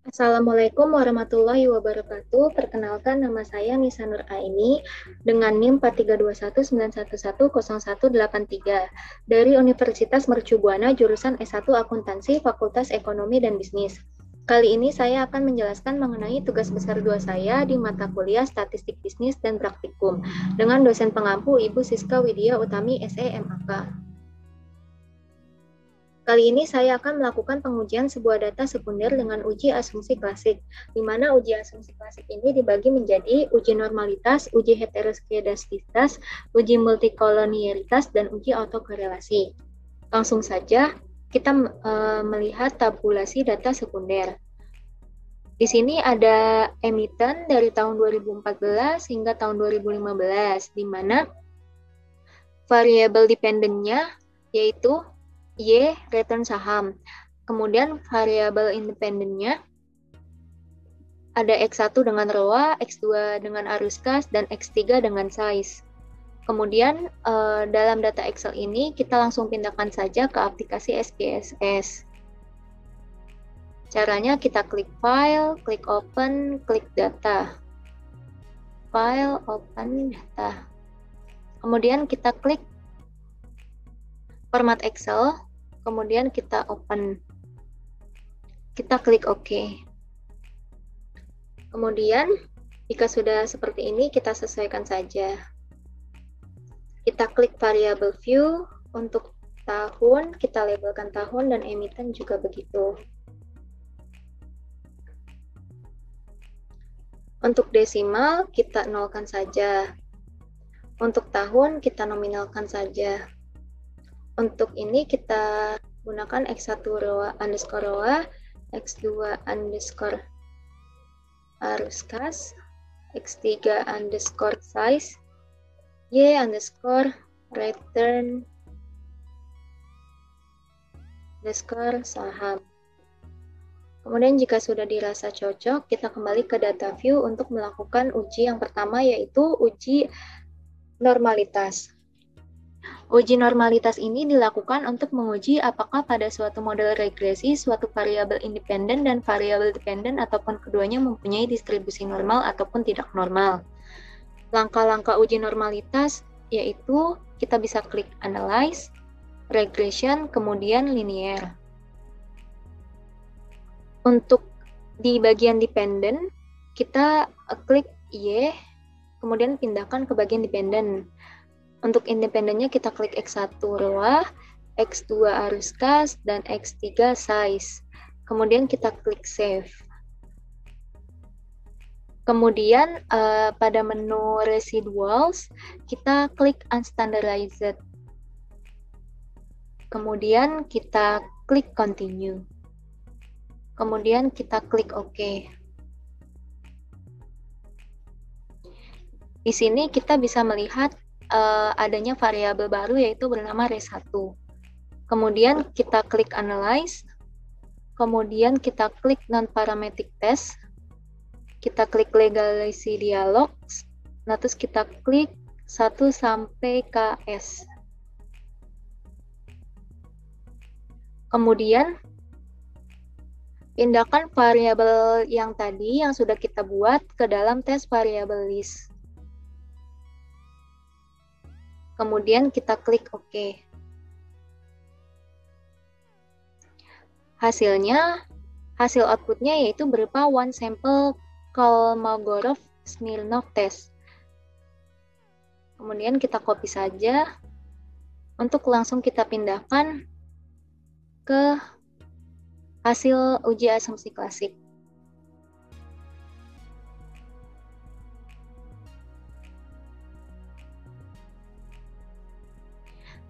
Assalamualaikum warahmatullahi wabarakatuh. Perkenalkan, nama saya Nisa Nur Aini dengan NIM 432191110183 dari Universitas Mercu Buana jurusan S1 Akuntansi Fakultas Ekonomi dan Bisnis. Kali ini saya akan menjelaskan mengenai tugas besar 2 saya di mata kuliah Statistik Bisnis dan Praktikum dengan dosen pengampu Ibu Siska Widya Utami SEMAK. Kali ini saya akan melakukan pengujian sebuah data sekunder dengan uji asumsi klasik, di mana uji asumsi klasik ini dibagi menjadi uji normalitas, uji heteroskedastisitas, uji multikolonialitas, dan uji autokorelasi. Langsung saja kita melihat tabulasi data sekunder. Di sini ada emiten dari tahun 2014 hingga tahun 2015, di mana variabel dependennya yaitu Y, return saham. Kemudian variabel independennya ada X1 dengan ROA, X2 dengan arus kas, dan X3 dengan size. Kemudian dalam data Excel ini kita langsung pindahkan saja ke aplikasi SPSS. Caranya kita klik File, klik Open, klik Data. File, Open, Data. Kemudian kita klik Format Excel, kemudian kita open. Kita klik OK. Kemudian, jika sudah seperti ini, kita sesuaikan saja. Kita klik variable view, untuk tahun, kita labelkan tahun, dan emiten juga begitu. Untuk desimal, kita nolkan saja. Untuk tahun, kita nominalkan saja. Untuk ini kita gunakan X1 ROA underscore ROA, X2 underscore arus kas, X3 underscore size, Y underscore return underscore saham. Kemudian jika sudah dirasa cocok, kita kembali ke data view untuk melakukan uji yang pertama, yaitu uji normalitas. Uji normalitas ini dilakukan untuk menguji apakah pada suatu model regresi, suatu variabel independen dan variabel dependen ataupun keduanya mempunyai distribusi normal ataupun tidak normal. Langkah-langkah uji normalitas yaitu kita bisa klik Analyze, Regression, kemudian Linear. Untuk di bagian dependen, kita klik Y, kemudian pindahkan ke bagian dependen. Untuk independennya kita klik X1 ROA, X2 arus kas, dan X3 size. Kemudian kita klik Save. Kemudian pada menu Residuals, kita klik Unstandardized. Kemudian kita klik Continue. Kemudian kita klik OK. Di sini kita bisa melihat adanya variabel baru yaitu bernama res1. Kemudian kita klik Analyze. Kemudian kita klik Non-Parametric Test. Kita klik Legacy Dialogs. Nah, terus kita klik 1 sampai KS. Kemudian pindahkan variabel yang tadi yang sudah kita buat ke dalam tes variabel list. Kemudian kita klik OK. Hasil outputnya yaitu berupa one sample Kolmogorov-Smirnov test. Kemudian kita copy saja untuk langsung kita pindahkan ke hasil uji asumsi klasik.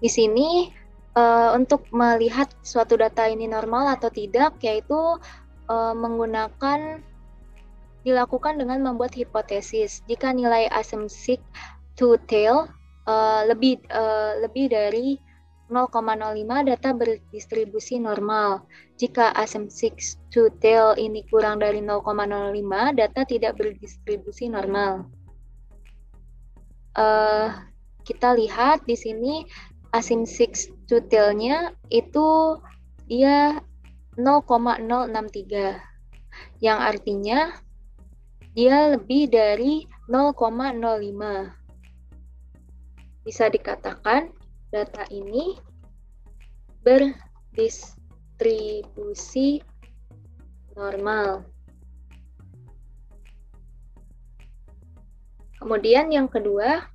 Di sini untuk melihat suatu data ini normal atau tidak, yaitu dilakukan dengan membuat hipotesis. Jika nilai asumsi to tail lebih dari 0,05, data berdistribusi normal. Jika asumsi to tail ini kurang dari 0,05, data tidak berdistribusi normal. Kita lihat di sini asumsi to tail-nya itu dia 0,063. yang artinya dia lebih dari 0,05. Bisa dikatakan data ini berdistribusi normal. Kemudian yang kedua,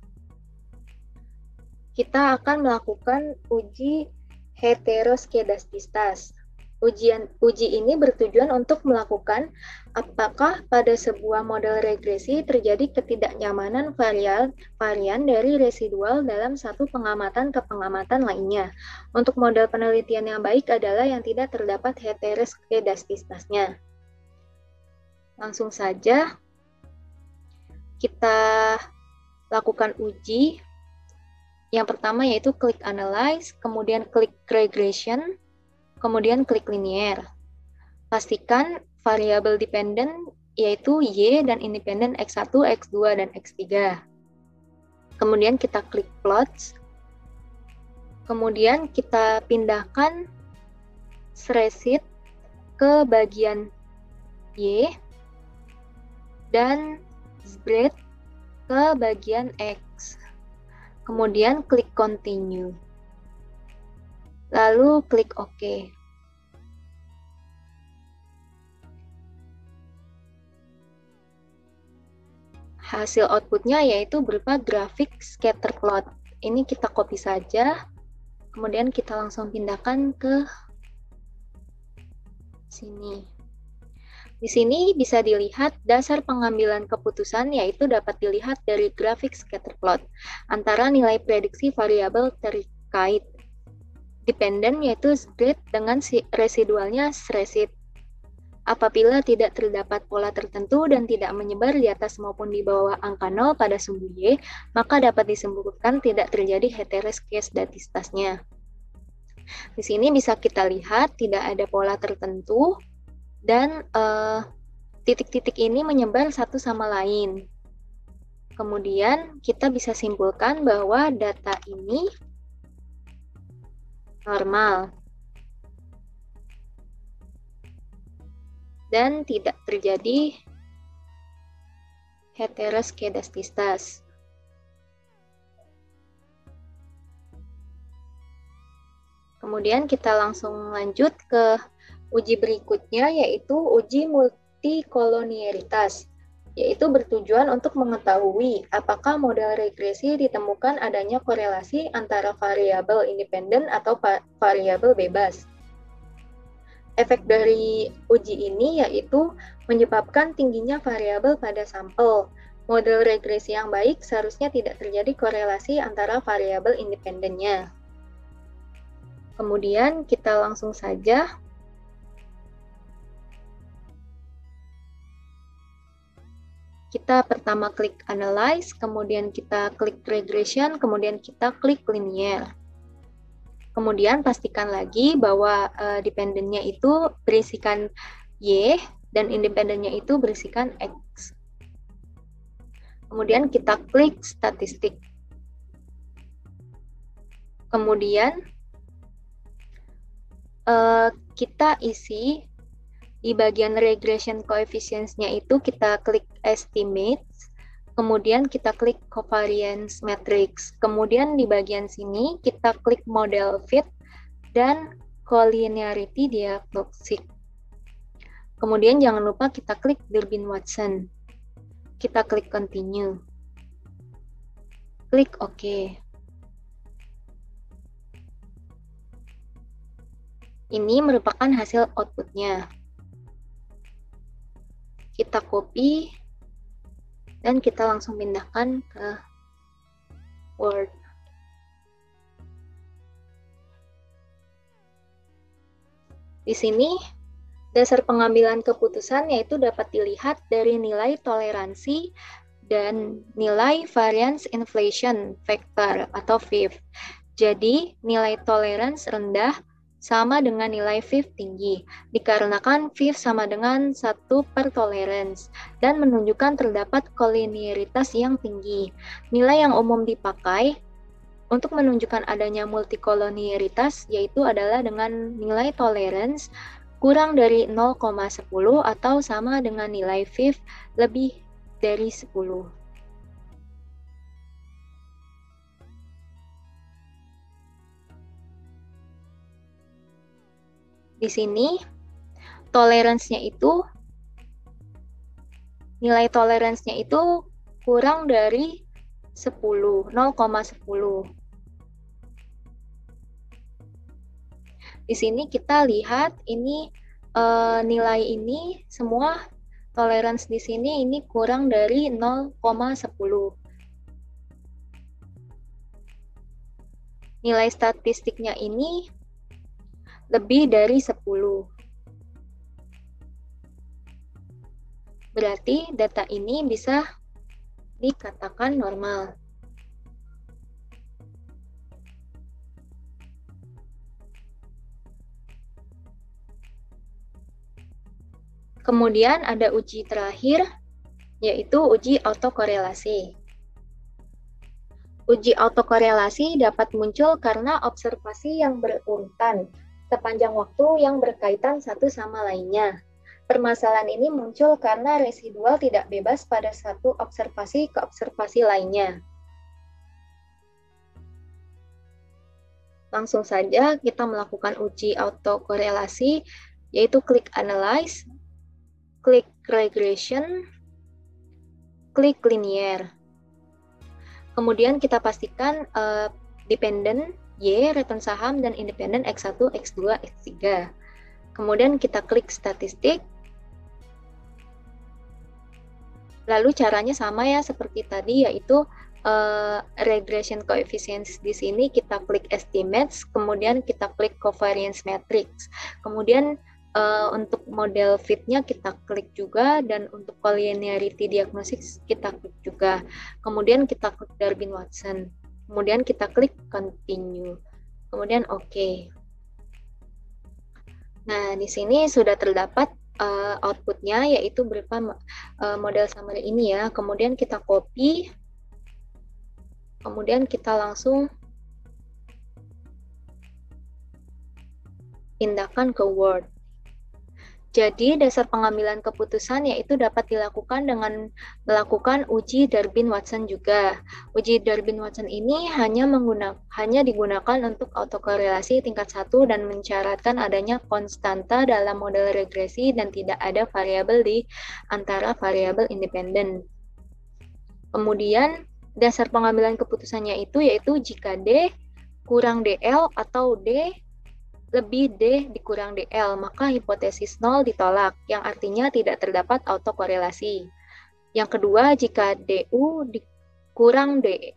kita akan melakukan uji heteroskedastistas. Uji ini bertujuan untuk melakukan apakah pada sebuah model regresi terjadi ketidaknyamanan varian dari residual dalam satu pengamatan ke pengamatan lainnya. Untuk model penelitian yang baik adalah yang tidak terdapat heteroskedastistasnya. Langsung saja kita lakukan uji. Yang pertama yaitu klik analyze, kemudian klik regression, kemudian klik linear. Pastikan variabel dependent yaitu Y dan independent X1, X2, dan X3. Kemudian kita klik plots. Kemudian kita pindahkan spreadsheet ke bagian Y dan spread ke bagian X. Kemudian klik continue. Lalu klik OK. Hasil outputnya yaitu berupa grafik scatter plot. Ini kita copy saja, kemudian kita langsung pindahkan ke sini. Di sini bisa dilihat dasar pengambilan keputusan yaitu dapat dilihat dari grafik scatter plot antara nilai prediksi variabel terkait. Dependent yaitu spread dengan residualnya spreadsheet. Apabila tidak terdapat pola tertentu dan tidak menyebar di atas maupun di bawah angka 0 pada sumbu Y, maka dapat disimpulkan tidak terjadi heteroskedastistasnya. Di sini bisa kita lihat tidak ada pola tertentu dan titik-titik ini menyebar satu sama lain. Kemudian kita bisa simpulkan bahwa data ini normal dan tidak terjadi heteroskedastistas. Kemudian kita langsung lanjut ke uji berikutnya yaitu uji multikolonialitas, yaitu bertujuan untuk mengetahui apakah model regresi ditemukan adanya korelasi antara variabel independen atau variabel bebas. Efek dari uji ini yaitu menyebabkan tingginya variabel pada sampel. Model regresi yang baik seharusnya tidak terjadi korelasi antara variabel independennya. Kemudian kita langsung saja kita pertama klik analyze, kemudian kita klik regression, kemudian kita klik linear. Kemudian pastikan lagi bahwa dependennya itu berisikan Y dan independennya itu berisikan X. Kemudian kita klik statistik. Kemudian kita isi di bagian regression coefficients-nya itu kita klik estimates. Kemudian kita klik covariance matrix. Kemudian di bagian sini kita klik model fit dan collinearity diagnostic. Kemudian jangan lupa kita klik Durbin-Watson. Kita klik continue. Klik OK. Ini merupakan hasil outputnya. Kita copy dan kita langsung pindahkan ke Word. Di sini dasar pengambilan keputusan yaitu dapat dilihat dari nilai toleransi dan nilai variance inflation factor atau VIF. Jadi nilai tolerance rendah sama dengan nilai VIF tinggi, dikarenakan VIF sama dengan 1 per tolerance, dan menunjukkan terdapat koliniaritas yang tinggi. Nilai yang umum dipakai untuk menunjukkan adanya multikoloniaritas yaitu adalah dengan nilai tolerance kurang dari 0,10 atau sama dengan nilai VIF lebih dari 10. Di sini toleransinya itu nilai toleransinya itu kurang dari 10, 0,10. Di sini kita lihat ini nilai ini semua toleransi di sini ini kurang dari 0,10. Nilai statistiknya ini lebih dari 10. Berarti data ini bisa dikatakan normal. Kemudian ada uji terakhir, yaitu uji autokorelasi. Uji autokorelasi dapat muncul karena observasi yang berurutan sepanjang waktu yang berkaitan satu sama lainnya. Permasalahan ini muncul karena residual tidak bebas pada satu observasi ke observasi lainnya. Langsung saja kita melakukan uji autokorelasi, yaitu klik Analyze, klik Regression, klik Linear. Kemudian kita pastikan dependent Y, return saham, dan independent X1, X2, X3. Kemudian kita klik statistik. Lalu caranya sama ya seperti tadi, yaitu regression coefficients. Di sini kita klik estimates, kemudian kita klik covariance matrix. Kemudian untuk model fit-nya kita klik juga, dan untuk collinearity diagnosis kita klik juga. Kemudian kita klik Durbin-Watson. Kemudian kita klik continue. Kemudian OK. Nah, di sini sudah terdapat outputnya, yaitu berupa model summary ini ya. Kemudian kita copy. Kemudian kita langsung pindahkan ke Word. Jadi, dasar pengambilan keputusan yaitu dapat dilakukan dengan melakukan uji Durbin-Watson juga. Uji Durbin-Watson ini hanya digunakan untuk autokorelasi tingkat 1 dan mensyaratkan adanya konstanta dalam model regresi dan tidak ada variabel di antara variabel independen. Kemudian, dasar pengambilan keputusannya itu yaitu jika D kurang DL atau D lebih D dikurang DL, maka hipotesis 0 ditolak, yang artinya tidak terdapat autokorelasi. Yang kedua, jika DU dikurang D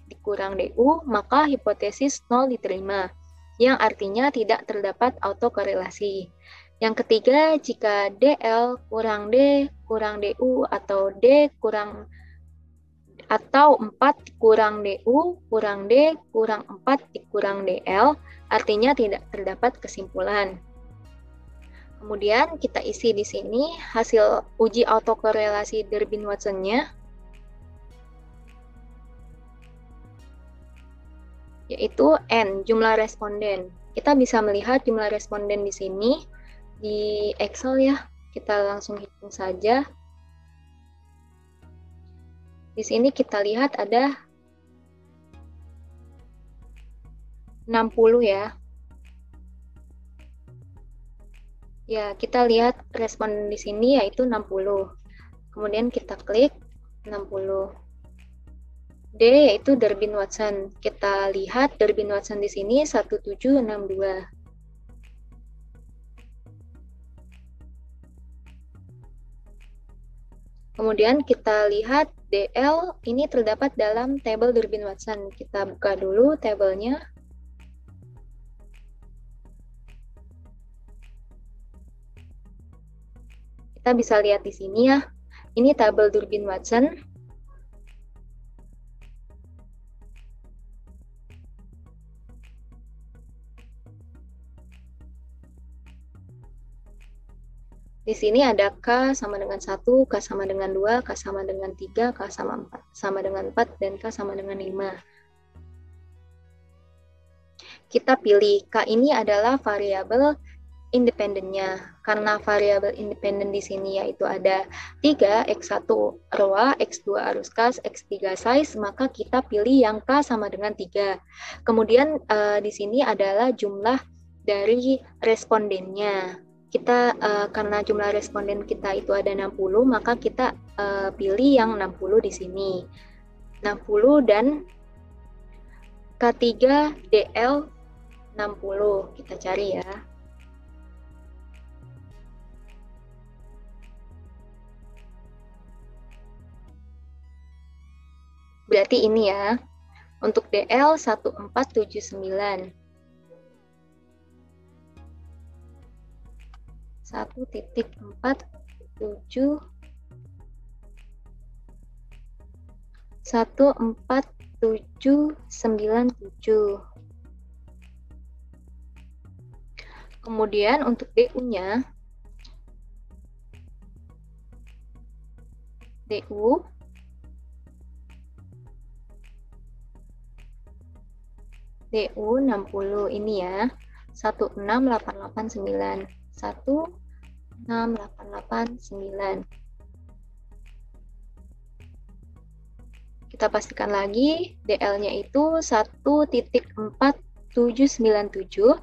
dikurang DU, maka hipotesis 0 diterima, yang artinya tidak terdapat autokorelasi. Yang ketiga, jika DL kurang D kurang DU atau D kurang atau 4 kurang DU kurang D kurang 4 dikurang DL, artinya tidak terdapat kesimpulan. Kemudian kita isi di sini hasil uji autokorelasi Durbin-Watson-nya, yaitu N, jumlah responden. Kita bisa melihat jumlah responden di sini di Excel ya. Kita langsung hitung saja. Di sini kita lihat ada 60 ya. Ya, kita lihat respon di sini yaitu 60. Kemudian kita klik 60. D yaitu Durbin-Watson. Kita lihat Durbin-Watson di sini 1762. Kemudian kita lihat DL ini terdapat dalam tabel Durbin-Watson. Kita buka dulu tabelnya. Kita bisa lihat di sini ya. Ini tabel Durbin-Watson. Di sini ada K sama dengan 1, K sama dengan 2, K sama dengan 3, K sama 4, sama dengan 4, dan K sama dengan 5. Kita pilih K ini adalah variabel independennya. Karena variabel independen di sini yaitu ada 3, X1 ROA, X2 arus kas, X3 size, maka kita pilih yang K sama dengan 3. Kemudian di sini adalah jumlah dari respondennya. Kita karena jumlah responden kita itu ada 60, maka kita pilih yang 60 di sini. 60 dan K3 DL 60. Kita cari ya. Berarti ini ya. Untuk DL 1479. 1.47 14797. Kemudian untuk DU-nya, DU 60 ini ya, 16889. 16889. Kita pastikan lagi, DL-nya itu 1.4797.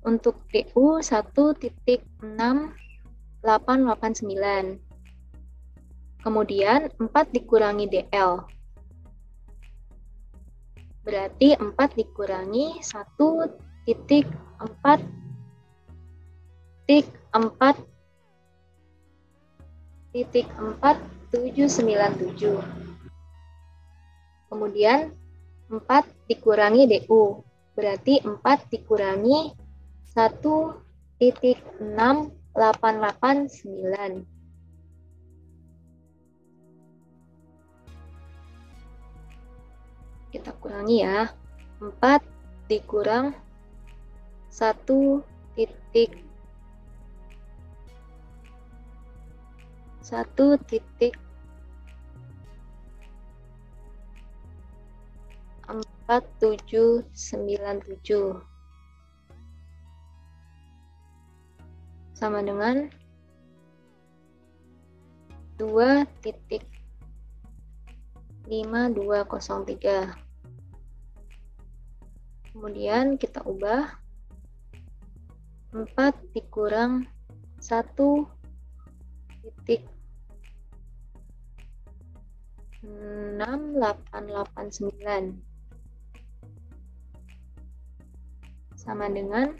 Untuk DU 1.6889. Kemudian 4 dikurangi DL. Berarti 4 dikurangi 1.4.4.4.797. Kemudian 4 dikurangi DU. Berarti 4 dikurangi 1.6889. Kita kurangi ya. 4 dikurang 1.4797 sama dengan 2.5203. Kemudian kita ubah 4 dikurang 1.6889 sama dengan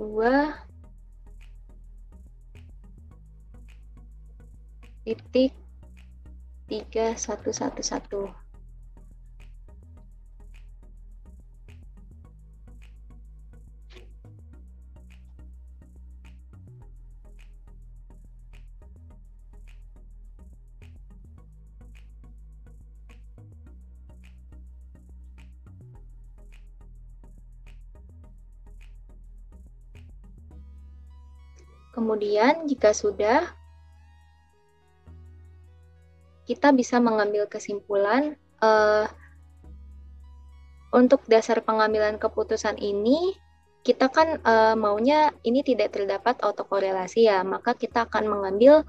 2.3111. Kemudian jika sudah, kita bisa mengambil kesimpulan untuk dasar pengambilan keputusan ini, kita kan maunya ini tidak terdapat autokorelasi ya, maka kita akan mengambil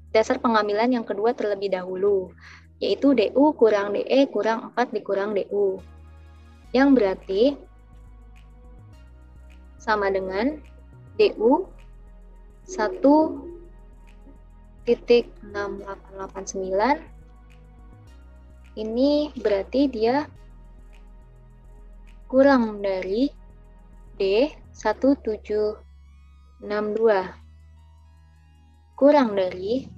dasar pengambilan yang kedua terlebih dahulu, yaitu DU kurang DE kurang 4 dikurang DU. Yang berarti sama dengan DU 1.6889. Ini berarti dia kurang dari D 1762. Kurang dari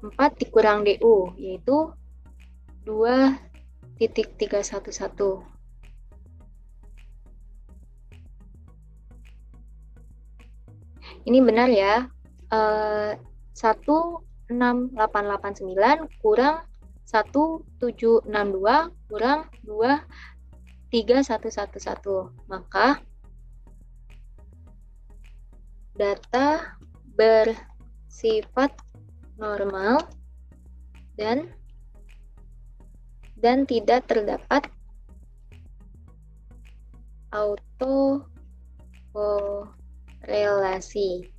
4 dikurang DU, yaitu 2.311. Ini benar ya, 16889 kurang 1762 kurang 23111. Maka data bersifat normal dan tidak terdapat auto korelasi.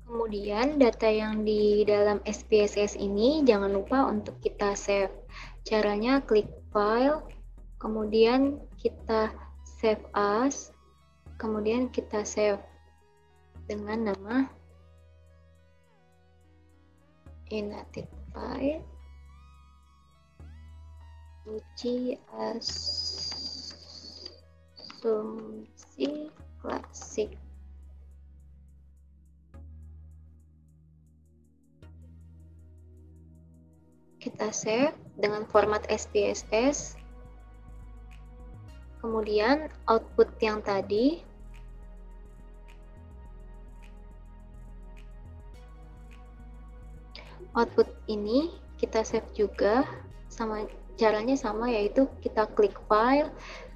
Kemudian data yang di dalam SPSS ini jangan lupa untuk kita save. Caranya klik file, kemudian kita save as, kemudian kita save dengan nama inactive file uji asumsi klasik. Kita save dengan format SPSS. Kemudian output yang tadi output ini kita save juga, sama caranya sama, yaitu kita klik file,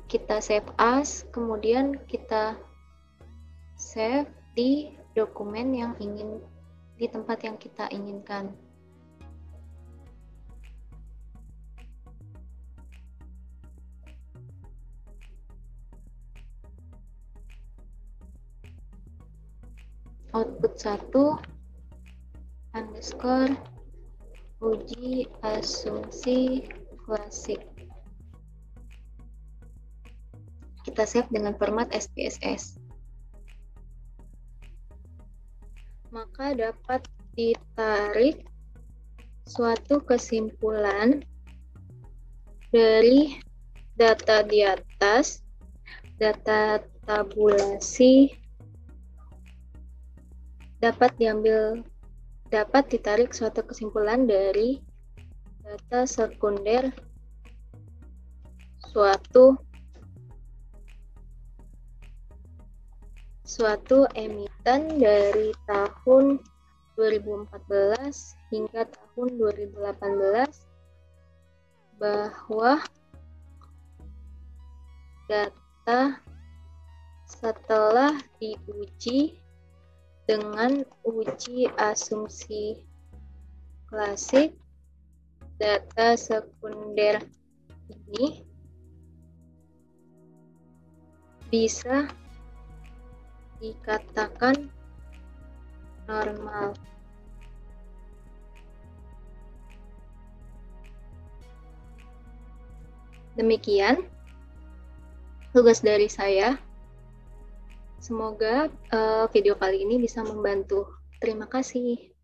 kita save as, kemudian kita save di dokumen yang ingin, di tempat yang kita inginkan. Output 1 underscore uji asumsi klasik. Kita save dengan format SPSS. Maka dapat ditarik suatu kesimpulan dari data di atas, data tabulasi dapat ditarik suatu kesimpulan dari data sekunder suatu emiten dari tahun 2014 hingga tahun 2018 bahwa data setelah diuji dengan uji asumsi klasik, data sekunder ini bisa dikatakan normal. Demikian tugas dari saya. Semoga video kali ini bisa membantu. Terima kasih.